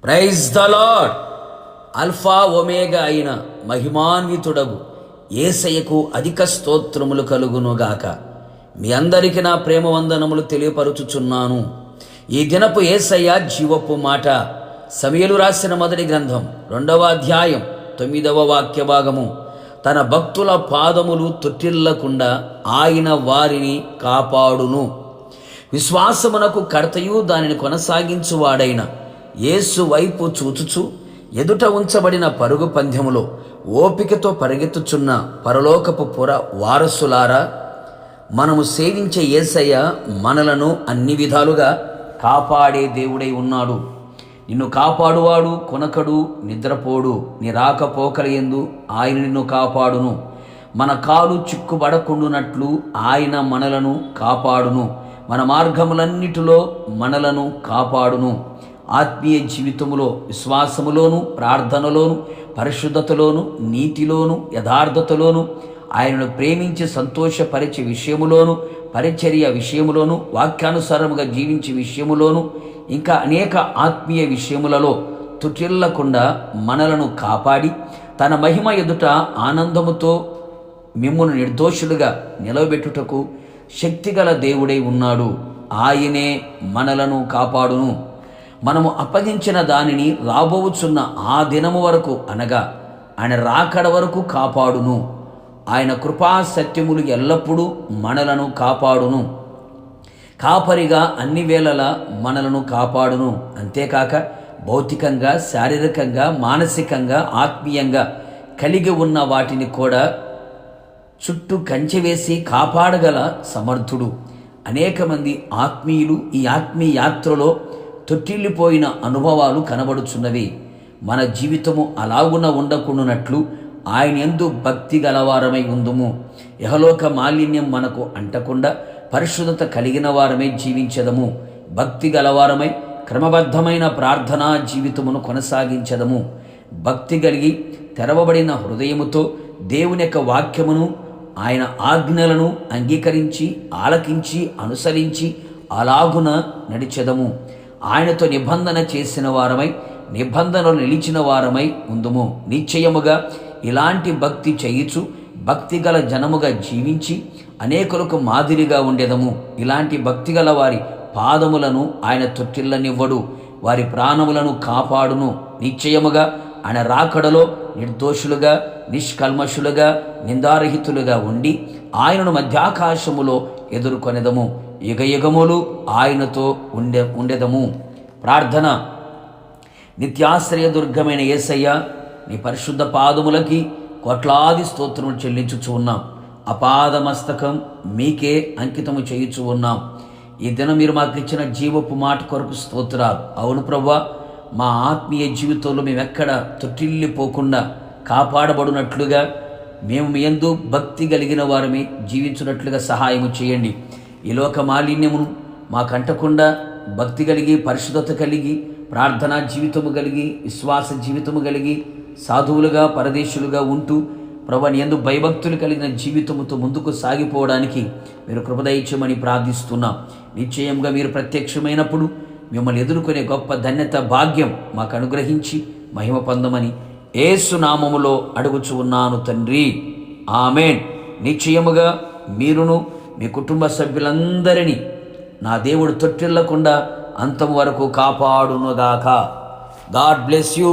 Praise the Lord. Alpha omega అయిన మహిమాన్వితుడగు యేసయ్యకు అధిక స్తోత్రములు కలుగునుగాక. మీ అందరికీ నా ప్రేమ వందనములు తెలియపరుచుచున్నాను. ఈ దినపు యేసయ్య జీవపు మాట సమూయేలు రాసిన మొదటి గ్రంథం 2వ అధ్యాయం 9వ వాక్య భాగము. తన భక్తుల పాదములు తొట్టిల్లకుండా ఆయన వారిని కాపాడును. విశ్వాసమునకు కర్తయు దానిని కొనసాగించువాడైన యేసు వైపు చూచుచు ఎదుట ఉంచబడిన పరుగు పందెములో ఓపికతో పరిగెత్తుచున్న పరలోకపు పుర వారసులారా, మనము సేవించే యేసయ్య మనలను అన్ని విధాలుగా కాపాడే దేవుడై ఉన్నాడు. నిన్ను కాపాడువాడు కొనకడు, నిద్రపోడు. నీ రాకపోకల యందు ఆయన నిన్ను కాపాడును. మన కాలు చిక్కుబడకుండునట్లు ఆయన మనలను కాపాడును. మన మార్గములన్నిటిలో మనలను కాపాడును. ఆత్మీయ జీవితములో విశ్వాసములోను, ప్రార్థనలోను, పరిశుద్ధతలోను, నీతిలోను, యథార్థతలోను, ఆయనను ప్రేమించి సంతోషపరిచే విషయములోను, పరిచర్య విషయములోను, వాక్యానుసారముగా జీవించే విషయములోను, ఇంకా అనేక ఆత్మీయ విషయములలో తుటిల్లకుండా మనలను కాపాడి తన మహిమ ఎదుట ఆనందముతో మిమ్మును నిర్దోషులుగా నిలవబెట్టుటకు శక్తిగల దేవుడై ఉన్నాడు. ఆయనే మనలను కాపాడును. మనము అప్పగించిన దానిని రాబోవుచున్న ఆ దినము వరకు, అనగా ఆయన రాకడ వరకు కాపాడును. ఆయన కృపా సత్యములు ఎల్లప్పుడూ మనలను కాపాడును. కాపరిగా అన్ని వేళలా మనలను కాపాడును. అంతేకాక భౌతికంగా, శారీరకంగా, మానసికంగా, ఆత్మీయంగా కలిగి ఉన్న వాటిని కూడా చుట్టూ కంచె వేసి కాపాడగల సమర్థుడు. అనేక మంది ఆత్మీయులు ఈ ఆత్మీయ యాత్రలో తొట్టిల్లిపోయిన అనుభవాలు కనబడుచున్నవి. మన జీవితము అలాగున ఉండకుండానట్లు ఆయన యందు భక్తి గలవారమై ఉందుము. యహలోక మాలిన్యం మనకు అంటకుండా పరిశుద్ధత కలిగిన వారమై జీవించదము. భక్తి గలవారమై క్రమబద్ధమైన ప్రార్థనా జీవితమును కొనసాగించదము. భక్తి కలిగి తెరవబడిన హృదయముతో దేవుని యొక్క వాక్యమును, ఆయన ఆజ్ఞలను అంగీకరించి, ఆలకించి, అనుసరించి అలాగున నడిచెదము. ఆయనతో నిబంధన చేసిన వారమై, నిబంధనలు నిలిచిన వారమై ఉందుము. నిశ్చయముగా ఇలాంటి భక్తి చేయుచు భక్తిగల జనముగా జీవించి అనేకులకు మాదిరిగా ఉండేదము. ఇలాంటి భక్తిగల వారి పాదములను ఆయన తొట్టిల్లనివ్వడు, వారి ప్రాణములను కాపాడును. నిశ్చయముగా ఆయన రాకడలో నిర్దోషులుగా, నిష్కల్మషులుగా, నిందారహితులుగా ఉండి ఆయనను మధ్యాకాశములో ఎదుర్కొనేదము. యుగయుగములు ఆయనతో ఉండెదము. ప్రార్థన. నిత్యాశ్రయ దుర్గమైన యేసయ్య, నీ పరిశుద్ధ పాదములకి కోట్లాది స్తోత్రములు చెల్లించుచు ఉన్నాం. అపాద మస్తకం మీకే అంకితము చేయుచు ఉన్నాం. ఈ దినం మీరు మాకు ఇచ్చిన జీవపు మాట కొరకు స్తోత్రాలు. అవును ప్రభువా, మా ఆత్మీయ జీవితంలో మేము ఎక్కడ తొట్టిల్లిపోకుండా కాపాడబడినట్లుగా, మేము మీ యందు భక్తి కలిగిన వారమే జీవించినట్లుగా సహాయము చేయండి. ఈ లోక మాలిన్యమును మాకంటకుండా భక్తి కలిగి, పరిశుద్ధత కలిగి, ప్రార్థనా జీవితము కలిగి, విశ్వాస జీవితము కలిగి, సాధువులుగా, పరదేశులుగా ఉంటూ ప్రభువా నీ యందు భయభక్తులు కలిగిన జీవితముతో ముందుకు సాగిపోవడానికి మీరు కృప దయచేయమని ప్రార్థిస్తున్నాం. నిశ్చయంగా మీరు ప్రత్యక్షమైనప్పుడు మిమ్మల్ని ఎదుర్కొనే గొప్ప ధన్యత, భాగ్యం మాకు అనుగ్రహించి మహిమ పొందమని యేసు నామములో అడుగుచు ఉన్నాను తండ్రి. ఆమేన్. నిశ్చయముగా మీరును మీ కుటుంబ సభ్యులందరినీ నా దేవుడు తొట్టిల్లకుండా అంతం వరకు కాపాడునుగాక. God bless you.